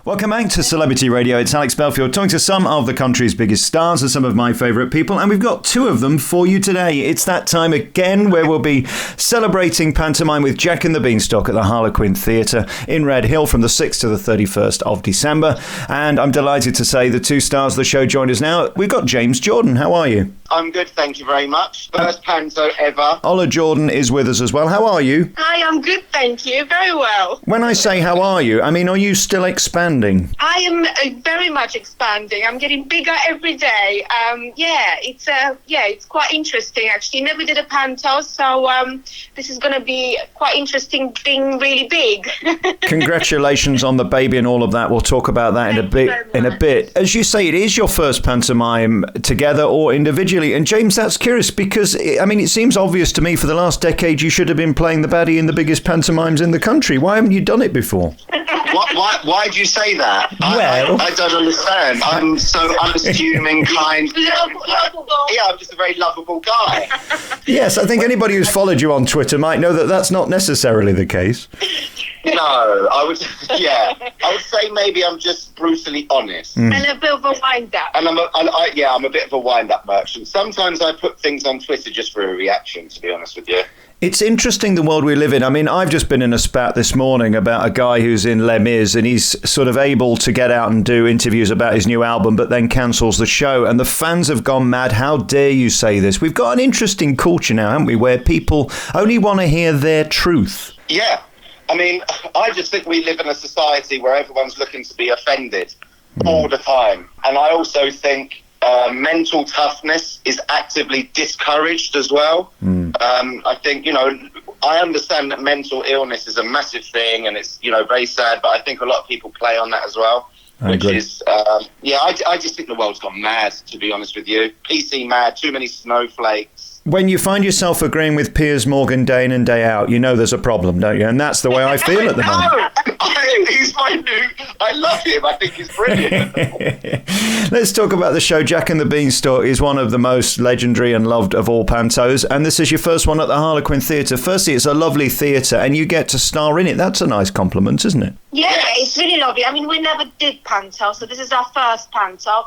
Welcome back to Celebrity Radio. It's Alex Belfield talking to some of the country's biggest stars and some of my favourite people, and we've got two of them for you today. It's that time again where we'll be celebrating pantomime with Jack and the Beanstalk at the Harlequin Theatre in Redhill from the 6th to the 31st of December. And I'm delighted to say the two stars of the show joined us now. We've got James Jordan. How are you? I'm good, thank you very much. First panto ever. Ola Jordan is with us as well. How are you? Hi, I'm good, thank you. Very well. When I say how are you, I mean, are you still expanding? I am very much expanding. I'm getting bigger every day. It's quite interesting actually. Never did a panto, so this is going to be quite interesting, being really big. Congratulations on the baby and all of that. We'll talk about that in a bit. As you say, it is your first pantomime together or individually. And James, that's curious because I mean, it seems obvious to me for the last decade you should have been playing the baddie in the biggest pantomimes in the country. Why haven't you done it before? Why do you say that? Well, I don't understand. I'm so unassuming, kind. Lovable. Yeah, I'm just a very lovable guy. Yes, I think anybody who's followed you on Twitter might know that that's not necessarily the case. No, I would say maybe I'm just brutally honest. And a bit of a wind-up. And I'm a bit of a wind-up merchant. Sometimes I put things on Twitter just for a reaction, to be honest with you. It's interesting the world we live in. I mean, I've just been in a spat this morning about a guy who's in Les Mis and he's sort of able to get out and do interviews about his new album, but then cancels the show. And the fans have gone mad. How dare you say this? We've got an interesting culture now, haven't we, where people only want to hear their truth. Yeah. I mean, I just think we live in a society where everyone's looking to be offended all the time. And I also think mental toughness is actively discouraged as well. I think, I understand that mental illness is a massive thing and it's, very sad, but I think a lot of people play on that as well. I just think the world's gone mad, to be honest with you. PC mad, too many snowflakes. When you find yourself agreeing with Piers Morgan day in and day out, you know there's a problem, don't you? And that's the way I feel at the moment. He's my new... I love him. I think he's brilliant. Let's talk about the show. Jack and the Beanstalk is one of the most legendary and loved of all pantos. And this is your first one at the Harlequin Theatre. Firstly, it's a lovely theatre and you get to star in it. That's a nice compliment, isn't it? Yeah, it's really lovely. I mean, we never did panto, so this is our first panto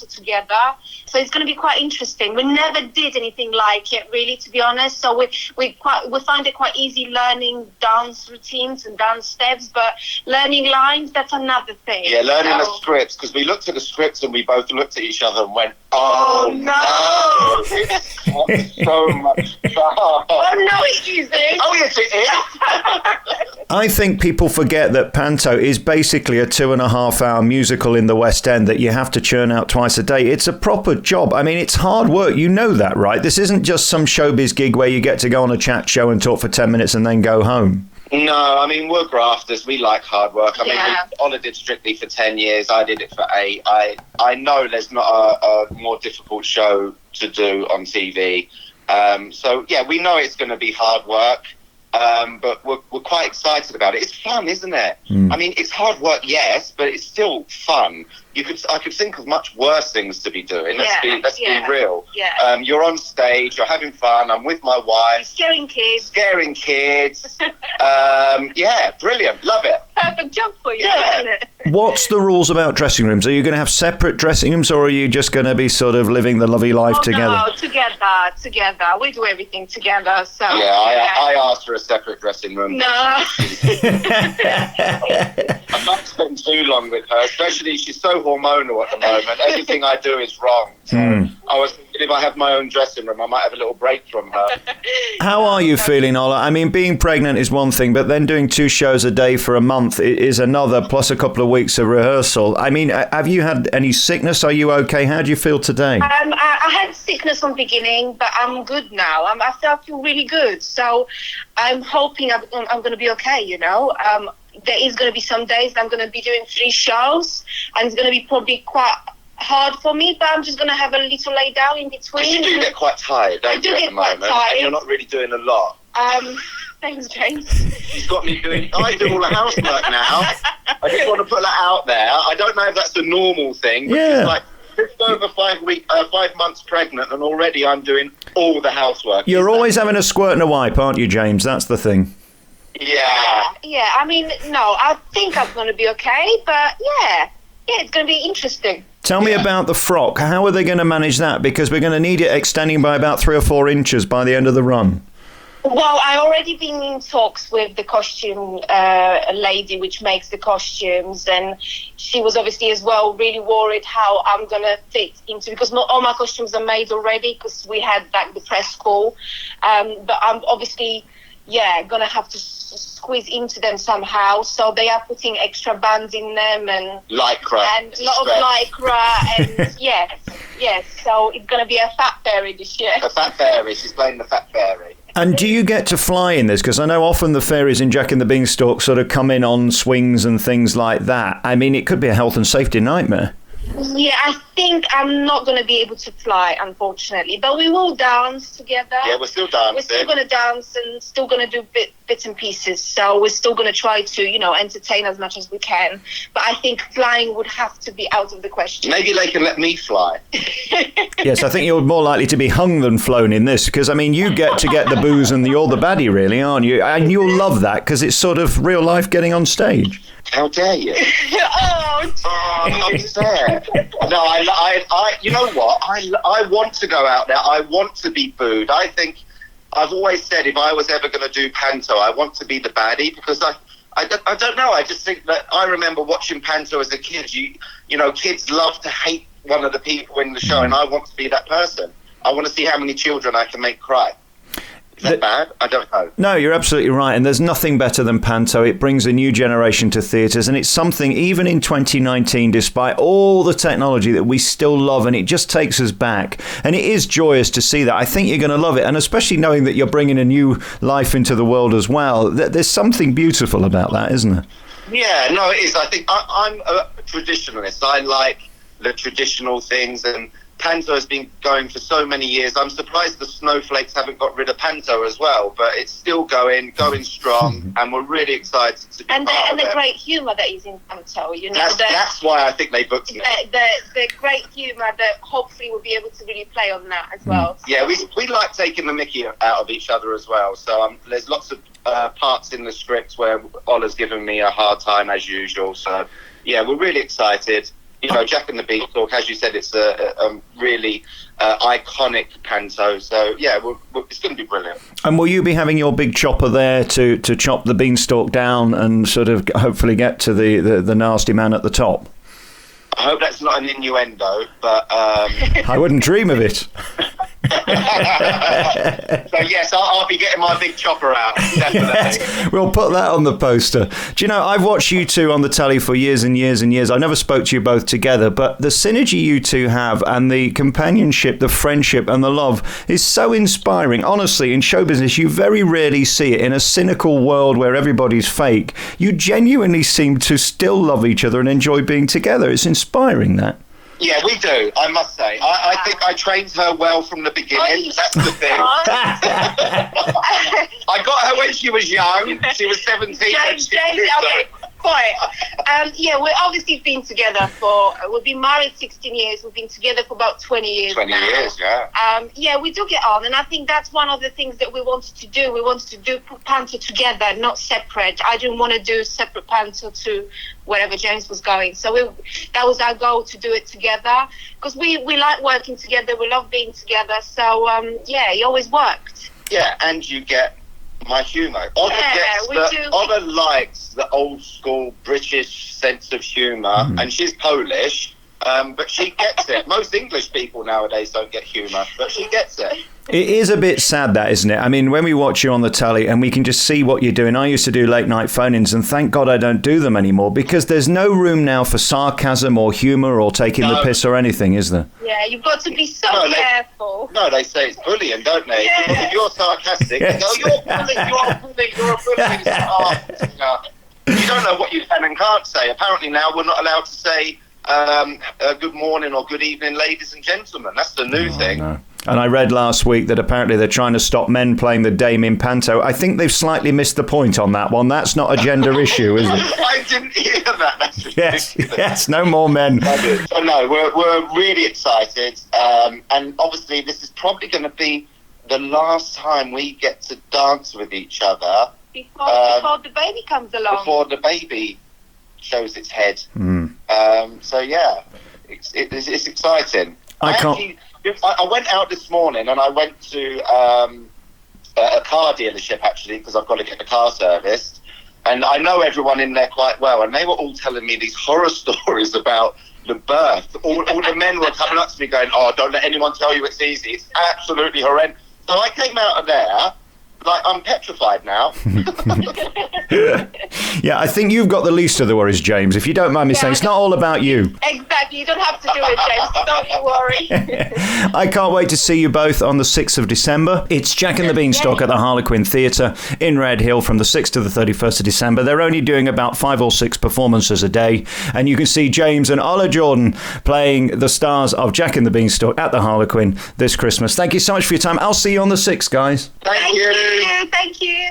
together. So it's going to be quite interesting. We never did anything like it, really, to be honest. So we find it quite easy learning dance routines and dance steps, but learning lines, that's another thing. Yeah, learning the scripts, because we looked at the scripts and we both looked at each other and went, oh no! It's so much fun. Oh no, it isn't. Oh yes, it is. I think people forget that panto is basically a 2.5 hour musical in the West End that you have to churn out twice a day. It's a proper job. I mean, it's hard work. You know that, right? This isn't just some showbiz gig where you get to go on a chat show and talk for 10 minutes and then go home. No, I mean, we're grafters. We like hard work. I mean, Ola did Strictly for 10 years. I did it for 8. I know there's not a more difficult show to do on TV. So, yeah, we know it's going to be hard work. But we're quite excited about it. It's fun, isn't it? I mean, it's hard work, yes, but it's still fun. I could think of much worse things to be doing. Let's be real. Yeah. You're on stage, you're having fun. I'm with my wife. Scaring kids. Yeah, brilliant. Love it. Perfect job for you, isn't it? What's the rules about dressing rooms? Are you going to have separate dressing rooms or are you just going to be sort of living the lovely life together? No, together. We do everything together. So I asked for a separate dressing room. No. I'm not spending too long with her, especially she's so hormonal at the moment. Everything I do is wrong. So I was thinking if I have my own dressing room, I might have a little break from her. How are you feeling, Ola? I mean, being pregnant is one thing, but then doing 2 shows a day for a month is another, plus a couple of weeks of rehearsal. I mean, have you had any sickness? Are you okay? How do you feel today? I had sickness from the beginning, but I'm good now. I feel really good. So I'm hoping I'm going to be okay, There is going to be some days I'm going to be doing 3 shows, and it's going to be probably quite hard for me, but I'm just going to have a little lay down in between. You do get quite tired, don't you, at the moment? And you're not really doing a lot. Thanks, James. He's got me I do all the housework now. I just want to put that out there. I don't know if that's a normal thing, but it's like just over 5 months pregnant, and already I'm doing all the housework. You're always having a squirt and a wipe, aren't you, James? That's the thing. Yeah. I mean, no, I think I'm going to be okay, but yeah, it's going to be interesting. Tell me about the frock. How are they going to manage that? Because we're going to need it extending by about 3 or 4 inches by the end of the run. Well, I already been in talks with the costume lady which makes the costumes, and she was obviously as well really worried how I'm going to fit into, because all my costumes are made already because we had like the press call, but I'm obviously going to have to squeeze into them somehow, so they are putting extra bands in them and lycra and a lot of lycra and yes, so it's going to be a fat fairy this year. A fat fairy, she's playing the fat fairy. And do you get to fly in this? Because I know often the fairies in Jack and the Beanstalk sort of come in on swings and things like that. I mean, it could be a health and safety nightmare. Yeah, I think I'm not going to be able to fly, unfortunately. But we will dance together. Yeah, we're still dancing. We're still going to dance and still going to do bits and pieces. So we're still going to try to, entertain as much as we can. But I think flying would have to be out of the question. Maybe they can let me fly. Yes, I think you're more likely to be hung than flown in this. Because, I mean, you get to get the booze and you're the baddie, really, aren't you? And you'll love that because it's sort of real life getting on stage. How dare you? Not fair. No, I you know what? I want to go out there. I want to be booed. I think I've always said if I was ever going to do panto, I want to be the baddie, because I don't know. I just think that I remember watching panto as a kid. You know, kids love to hate one of the people in the show, and I want to be that person. I want to see how many children I can make cry. Is that bad? I don't know. No, you're absolutely right. And there's nothing better than panto. It brings a new generation to theatres. And it's something, even in 2019, despite all the technology, that we still love. And it just takes us back. And it is joyous to see that. I think you're going to love it. And especially knowing that you're bringing a new life into the world as well. There's something beautiful about that, isn't there? Yeah, no, it is. I think I'm a traditionalist. I like the traditional things, and panto has been going for so many years. I'm surprised the Snowflakes haven't got rid of panto as well, but it's still going strong, and we're really excited to be part of it. And the great humour that is in panto, That's why I think they booked me. The great humour that hopefully we'll be able to really play on that as well. Yeah, we like taking the mickey out of each other as well. So there's lots of parts in the script where Ola's giving me a hard time as usual. So yeah, we're really excited. Jack and the Beanstalk, as you said, it's a really iconic panto. So, yeah, it's going to be brilliant. And will you be having your big chopper there to chop the Beanstalk down and sort of hopefully get to the nasty man at the top? I hope that's not an innuendo, but... I wouldn't dream of it. So yes, I'll be getting my big chopper out, definitely. Yes, we'll put that on the poster. Do you know, I've watched you two on the telly for years and years and years. I never spoke to you both together, but the synergy you two have and the companionship, the friendship and the love is so inspiring. Honestly, in show business, you very rarely see it. In a cynical world where everybody's fake, you genuinely seem to still love each other and enjoy being together. It's inspiring, that. Yeah, we do, I must say. I think I trained her well from the beginning. That's the thing. I got her when she was young. She was 17. James, okay, quiet. We've obviously been together we've been married 16 years. We've been together for about 20 years 20 now. years, yeah. We do get on, and I think that's one of the things that we wanted to do. We wanted to do panto together, not separate. I didn't want to do separate panto to wherever James was going. So that was our goal, to do it together, because we like working together. We love being together. So, it always worked. Yeah, and you get my humour. Ola likes the old school British sense of humour, and she's Polish, but she gets it. Most English people nowadays don't get humour, but she gets it. It is a bit sad, that, isn't it? I mean, when we watch you on the telly and we can just see what you're doing. I used to do late night phone-ins, and thank God I don't do them anymore, because there's no room now for sarcasm or humour or taking the piss or anything, is there? Yeah, you've got to be so careful. They say it's bullying, don't they? Yeah. If you're sarcastic, they go, you're a bully. You don't know what you can and can't say. Apparently now we're not allowed to say good morning or good evening, ladies and gentlemen. That's the new thing. No. And I read last week that apparently they're trying to stop men playing the dame in panto. I think they've slightly missed the point on that one. That's not a gender issue, is it? I didn't hear that. That's yes, no more men. So no, we're really excited. And obviously this is probably going to be the last time we get to dance with each other before the baby comes along. Before the baby shows its head. So yeah, it's exciting. I went out this morning and I went to a car dealership actually because I've got to get the car serviced. And I know everyone in there quite well, and they were all telling me these horror stories about the birth. All the men were coming up to me going, "Oh, don't let anyone tell you it's easy. It's absolutely horrendous." So I came out of there, like, I'm petrified now. Yeah, I think you've got the least of the worries, James, if you don't mind me saying. It's not all about you. Exactly, you don't have to do it, James. Don't you worry. I can't wait to see you both on the 6th of December. It's Jack and the Beanstalk at the Harlequin Theatre in Redhill from the 6th to the 31st of December. They're only doing about 5 or 6 performances a day, and you can see James and Ola Jordan playing the stars of Jack and the Beanstalk at the Harlequin this Christmas. Thank you so much for your time. I'll see you on the 6th, guys. Thank you. Thank you.